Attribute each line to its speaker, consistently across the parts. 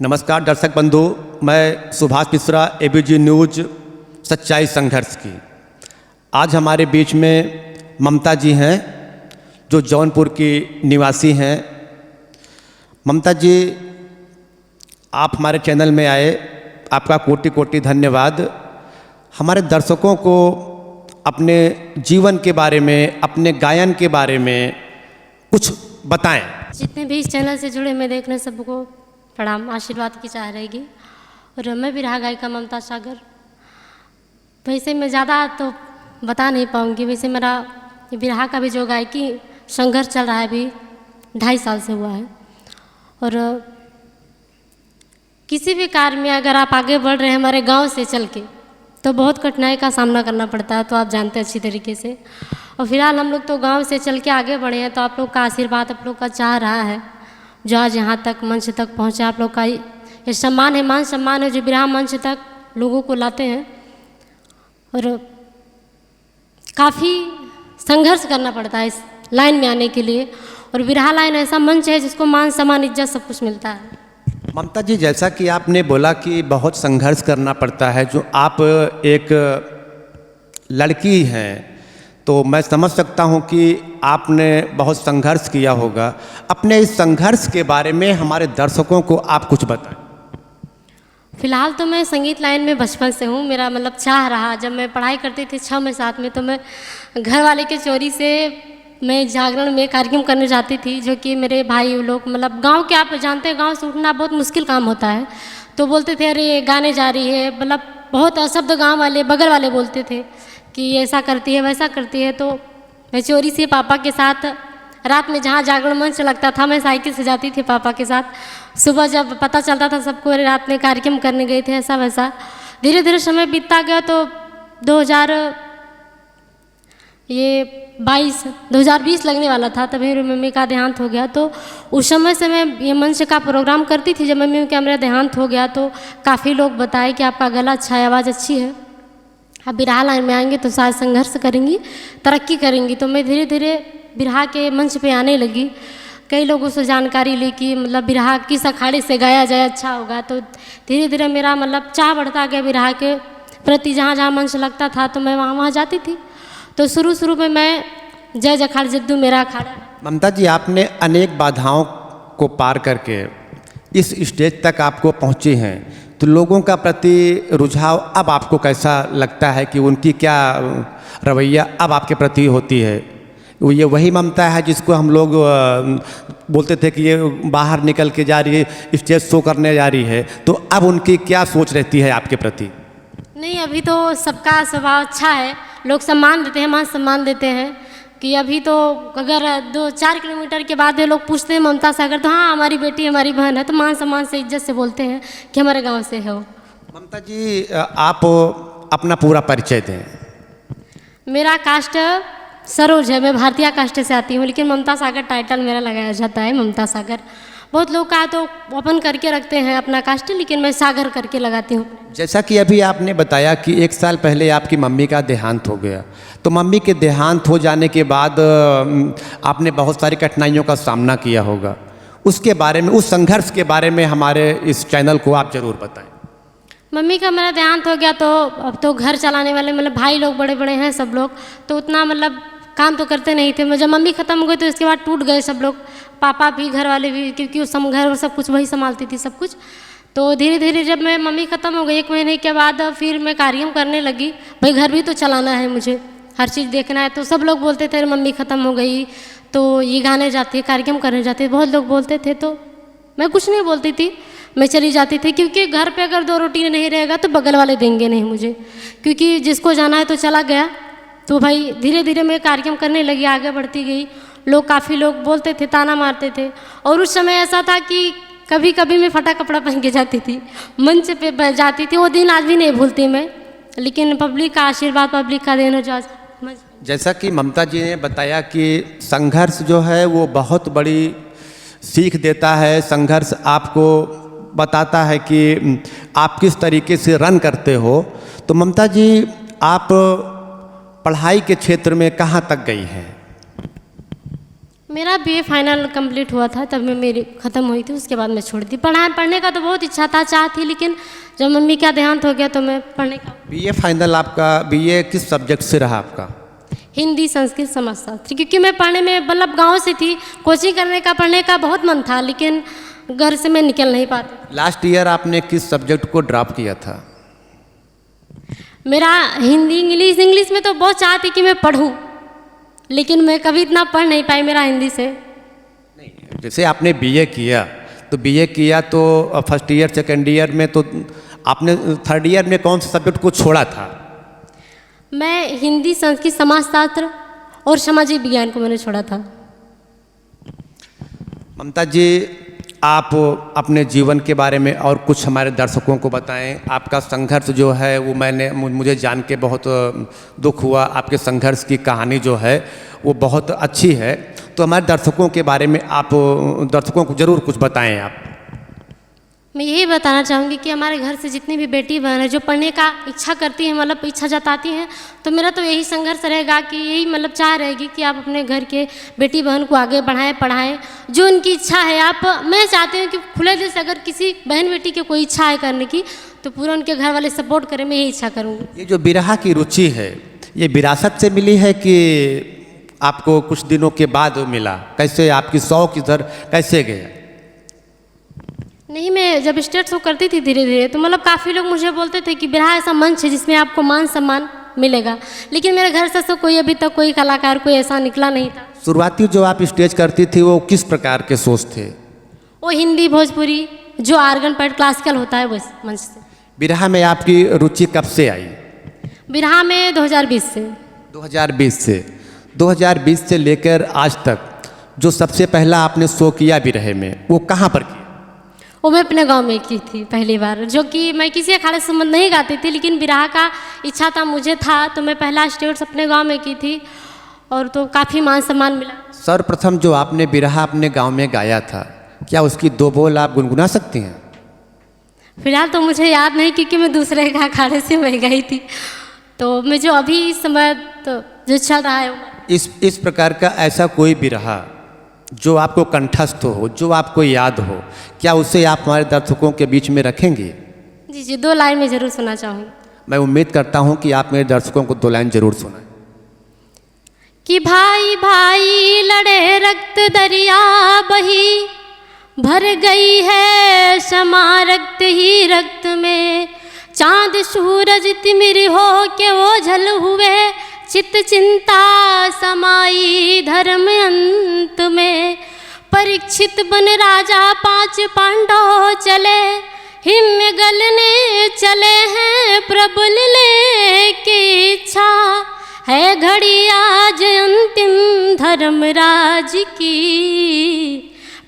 Speaker 1: नमस्कार दर्शक बंधु, मैं सुभाष मिश्रा, एबीजी न्यूज सच्चाई संघर्ष की। आज हमारे बीच में ममता जी हैं जो जौनपुर की निवासी हैं। ममता जी, आप हमारे चैनल में आए, आपका कोटि कोटि धन्यवाद। हमारे दर्शकों को अपने जीवन के बारे में, अपने गायन के बारे में कुछ बताएं।
Speaker 2: जितने भी इस चैनल से जुड़े मैं देखने सबको प्रणाम, आशीर्वाद की चाह रहेगी। और मैं भी रहा गायिका ममता सागर। वैसे मैं ज़्यादा तो बता नहीं पाऊँगी। वैसे मेरा बिरहा का भी जो गायकी संघर्ष चल रहा है अभी 2.5 साल से हुआ है। और किसी भी कार्य में अगर आप आगे बढ़ रहे हैं हमारे गांव से चल के, तो बहुत कठिनाई का सामना करना पड़ता है, तो आप जानते हैं अच्छी तरीके से। और फिलहाल हम लोग तो गांव से चल के आगे बढ़े हैं, तो आप लोग का आशीर्वाद, आप लोग का चाह रहा है जो आज यहाँ तक मंच तक पहुँचे। आप लोग का ये सम्मान है, मान सम्मान है जो बिरहा मंच तक लोगों को लाते हैं। और काफ़ी संघर्ष करना पड़ता है इस लाइन में आने के लिए। और बिरहा लाइन ऐसा मंच है जिसको मान सम्मान इज्जत सब कुछ मिलता है।
Speaker 1: ममता जी, जैसा कि आपने बोला कि बहुत संघर्ष करना पड़ता है, जो आप एक लड़की हैं, तो मैं समझ सकता हूं कि आपने बहुत संघर्ष किया होगा। अपने इस संघर्ष के बारे में हमारे दर्शकों को आप कुछ बताएं।
Speaker 2: फिलहाल तो मैं संगीत लाइन में बचपन से हूँ। मेरा मतलब चाह रहा, जब मैं पढ़ाई करती थी 6 में 7 में, तो मैं घर वाले के चोरी से मैं जागरण में कार्यक्रम करने जाती थी, जो कि मेरे भाई लोग, मतलब गांव के, आप जानते हैं गांव से उठना बहुत मुश्किल काम होता है। तो बोलते थे अरे गाने जा रही है, मतलब बहुत अशब्द गांव वाले, बगल वाले बोलते थे कि ऐसा करती है वैसा करती है। तो मैं चोरी से पापा के साथ रात में जहाँ जागरण मंच लगता था, मैं साइकिल से जाती थी पापा के साथ। सुबह जब पता चलता था सबको अरे रात में कार्यक्रम करने गए थे, ऐसा वैसा। धीरे धीरे समय बीतता गया, तो 2020 लगने वाला था, तभी मेरी मम्मी का देहांत हो गया। तो उस समय से मैं ये मंच का प्रोग्राम करती थी। जब मम्मी का मेरा देहांत हो गया तो काफ़ी लोग बताए कि आपका गला अच्छा है, आवाज़ अच्छी है, आप बिरहा लाइन में आएंगे तो शायद संघर्ष करेंगी, तरक्की करेंगी। तो मैं धीरे धीरे बिरहा के मंच पे आने लगी। कई लोगों से जानकारी ली कि मतलब बिरहा किस अखाड़े से गाया जाए अच्छा होगा। तो धीरे धीरे मेरा मतलब चाह बढ़ता गया बिरहा के प्रति। जहाँ जहाँ मंच लगता था तो मैं वहाँ वहाँ जाती थी। तो शुरू में मैं जय जखाड़ जद्दू मेरा अखाड़ा।
Speaker 1: ममता जी, आपने अनेक बाधाओं को पार करके इस स्टेज तक आपको पहुँचे हैं, तो लोगों का प्रति रुझाव अब आपको कैसा लगता है कि उनकी क्या रवैया अब आपके प्रति होती है? ये वही ममता है जिसको हम लोग बोलते थे कि ये बाहर निकल के जा रही है, स्टेज शो करने जा रही है, तो अब उनकी क्या सोच रहती है आपके प्रति?
Speaker 2: नहीं, अभी तो सबका स्वभाव अच्छा है, लोग सम्मान देते हैं, मान सम्मान देते हैं। कि अभी तो अगर 2-4 किलोमीटर के बाद ये लोग पूछते हैं ममता सागर, तो हाँ हमारी बेटी हमारी बहन है, तो मान सम्मान से इज्जत से बोलते हैं कि हमारे गांव से है वो।
Speaker 1: ममता जी, आप अपना पूरा परिचय दें।
Speaker 2: मेरा कास्ट सरोज है, मैं भारतीय कास्ट से आती हूँ, लेकिन ममता सागर टाइटल मेरा लगाया जाता है, ममता सागर। बहुत लोग का तो ओपन करके रखते हैं अपना कास्ट, लेकिन मैं सागर करके लगाती हूँ।
Speaker 1: जैसा कि अभी आपने बताया कि 1 साल पहले आपकी मम्मी का देहांत हो गया, तो मम्मी के देहांत हो जाने के बाद आपने बहुत सारी कठिनाइयों का सामना किया होगा। उसके बारे में, उस संघर्ष के बारे में हमारे इस चैनल को आप ज़रूर बताएं।
Speaker 2: मम्मी का मेरा देहांत हो गया, तो अब तो घर चलाने वाले मतलब भाई लोग बड़े बड़े हैं सब लोग, तो उतना मतलब काम तो करते नहीं थे। जब मम्मी ख़त्म हो गई तो इसके बाद टूट गए सब लोग, पापा भी, घर वाले भी, क्योंकि उस घर और सब कुछ वही संभालती थी सब कुछ। तो धीरे धीरे जब मैं मम्मी ख़त्म हो गई 1 महीने के बाद, फिर मैं कार्यक्रम करने लगी। भाई घर भी तो चलाना है मुझे, हर चीज़ देखना है। तो सब लोग बोलते थे मम्मी ख़त्म हो गई तो ये गाने जाती है, कार्यक्रम करने जाती है, बहुत लोग बोलते थे। तो मैं कुछ नहीं बोलती थी, मैं चली जाती थी, क्योंकि घर पे अगर 2 रोटी नहीं रहेगा तो बगल वाले देंगे नहीं मुझे, क्योंकि जिसको जाना है तो चला गया। तो भाई धीरे धीरे मैं कार्यक्रम करने लगी, आगे बढ़ती गई। लोग, काफ़ी लोग बोलते थे, ताना मारते थे। और उस समय ऐसा था कि कभी कभी मैं फटा कपड़ा पहन के जाती थी, मंच पे जाती थी। वो दिन आज भी नहीं भूलती मैं, लेकिन पब्लिक का आशीर्वाद, पब्लिक का देना जो आज।
Speaker 1: जैसा कि ममता जी ने बताया कि संघर्ष जो है वो बहुत बड़ी सीख देता है। संघर्ष आपको बताता है कि आप किस तरीके से रन करते हो। तो ममता जी, आप पढ़ाई के क्षेत्र में कहाँ तक गई हैं?
Speaker 2: मेरा बीए फाइनल कंप्लीट हुआ था तब मैं मेरी ख़त्म हुई थी, उसके बाद मैं छोड़ दी। पढ़ने का तो बहुत इच्छा था, चाह थी, लेकिन जब मम्मी का देहांत हो गया तो मैं पढ़ने का।
Speaker 1: बीए फाइनल आपका, बीए किस सब्जेक्ट से रहा आपका?
Speaker 2: हिंदी, संस्कृत, समाजशास्त्र, क्योंकि मैं पढ़ने में मतलब गांव से थी, कोचिंग करने का पढ़ने का बहुत मन था, लेकिन घर से मैं निकल नहीं पाती।
Speaker 1: लास्ट ईयर आपने किस सब्जेक्ट को ड्रॉप किया था?
Speaker 2: मेरा हिंदी, इंग्लिश में तो बहुत चाह थी कि मैं पढ़ूँ, लेकिन मैं कभी इतना पढ़ नहीं पाई मेरा हिंदी से।
Speaker 1: नहीं, जैसे आपने बीए किया तो फर्स्ट ईयर सेकेंड ईयर में तो आपने थर्ड ईयर में कौन से सब्जेक्ट को छोड़ा था?
Speaker 2: मैं हिंदी, संस्कृत, समाजशास्त्र और सामाजिक विज्ञान को मैंने छोड़ा था।
Speaker 1: ममता जी, आप अपने जीवन के बारे में और कुछ हमारे दर्शकों को बताएं। आपका संघर्ष जो है वो मुझे जान के बहुत दुख हुआ। आपके संघर्ष की कहानी जो है वो बहुत अच्छी है, तो हमारे दर्शकों के बारे में आप दर्शकों को ज़रूर कुछ बताएं आप।
Speaker 2: मैं यही बताना चाहूँगी कि हमारे घर से जितनी भी बेटी बहन है जो पढ़ने का इच्छा करती हैं, मतलब इच्छा जताती हैं, तो मेरा तो यही संघर्ष रहेगा कि यही मतलब चाह रहेगी कि आप अपने घर के बेटी बहन को आगे बढ़ाएं, पढ़ाएं, जो उनकी इच्छा है। मैं चाहती हूँ कि खुले दिल से अगर किसी बहन बेटी की कोई इच्छा है करने की, तो पूरा उनके घर वाले सपोर्ट करें, मैं यही इच्छा करूँगी।
Speaker 1: ये जो बिरहा की रुचि है, ये विरासत से मिली है कि आपको कुछ दिनों के बाद मिला? कैसे आपकी शौक इधर कैसे गया?
Speaker 2: नहीं, मैं जब स्टेज शो करती थी धीरे धीरे, तो मतलब काफ़ी लोग मुझे बोलते थे कि बिरहा ऐसा मंच है जिसमें आपको मान सम्मान मिलेगा, लेकिन मेरे घर से तो कोई अभी तक कोई कलाकार कोई ऐसा निकला नहीं था।
Speaker 1: शुरुआती जो आप स्टेज करती थी वो किस प्रकार के शोज थे?
Speaker 2: वो हिंदी, भोजपुरी, जो आर्गन पैड क्लासिकल होता है वैसे मंच से।
Speaker 1: बिरहा में आपकी रुचि कब से आई?
Speaker 2: बिरहा में 2020 से।
Speaker 1: 2020 से लेकर आज तक जो सबसे पहला आपने शो किया बिरहे में, वो कहाँ पर किया?
Speaker 2: वो मैं अपने गांव में की थी पहली बार, जो कि मैं किसी अखाड़े से नहीं गाती थी, लेकिन बिरहा का इच्छा था, मुझे था, तो मैं पहला स्टेज अपने गांव में की थी और तो काफ़ी मान सम्मान मिला।
Speaker 1: सर्वप्रथम जो आपने बिरहा अपने गांव में गाया था, क्या उसकी 2 बोल आप गुनगुना सकती हैं?
Speaker 2: फिलहाल तो मुझे याद नहीं, क्योंकि मैं दूसरे का अखाड़े से वही गई थी, तो मैं जो अभी इस समय तो जो चल रहा है
Speaker 1: इस प्रकार का ऐसा कोई बिरहा जो आपको कंठस्थ हो, जो आपको याद हो, क्या उसे आप हमारे दर्शकों के बीच में रखेंगे?
Speaker 2: जी, 2 लाइन में ज़रूर सुनना चाहूँगी।
Speaker 1: मैं उम्मीद करता हूँ कि आप मेरे दर्शकों को 2 लाइन जरूर सुनाएं।
Speaker 2: कि भाई भाई लड़े रक्त दरिया बही, भर गई है क्षमा रक्त ही रक्त में, चांद सूरज तिमिर हो के वो झल हुए, चित चिंता समाई धर्म अंत में, परीक्षित बन राजा 5 पांडव चले, हिम गलने चले हैं प्रबल लेके इच्छा, है घड़ी आज अंतिम धर्मराज की,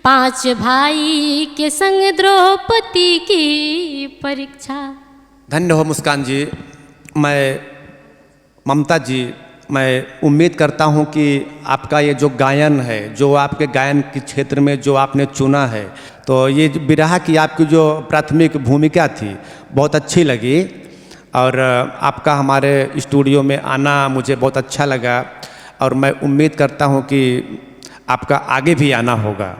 Speaker 2: 5 भाई के संग द्रौपदी की परीक्षा।
Speaker 1: धन्य हो मुस्कान जी। ममता जी, मैं उम्मीद करता हूं कि आपका ये जो गायन है, जो आपके गायन के क्षेत्र में जो आपने चुना है, तो ये बिरहा की आपकी जो प्राथमिक भूमिका थी बहुत अच्छी लगी, और आपका हमारे स्टूडियो में आना मुझे बहुत अच्छा लगा, और मैं उम्मीद करता हूं कि आपका आगे भी आना होगा।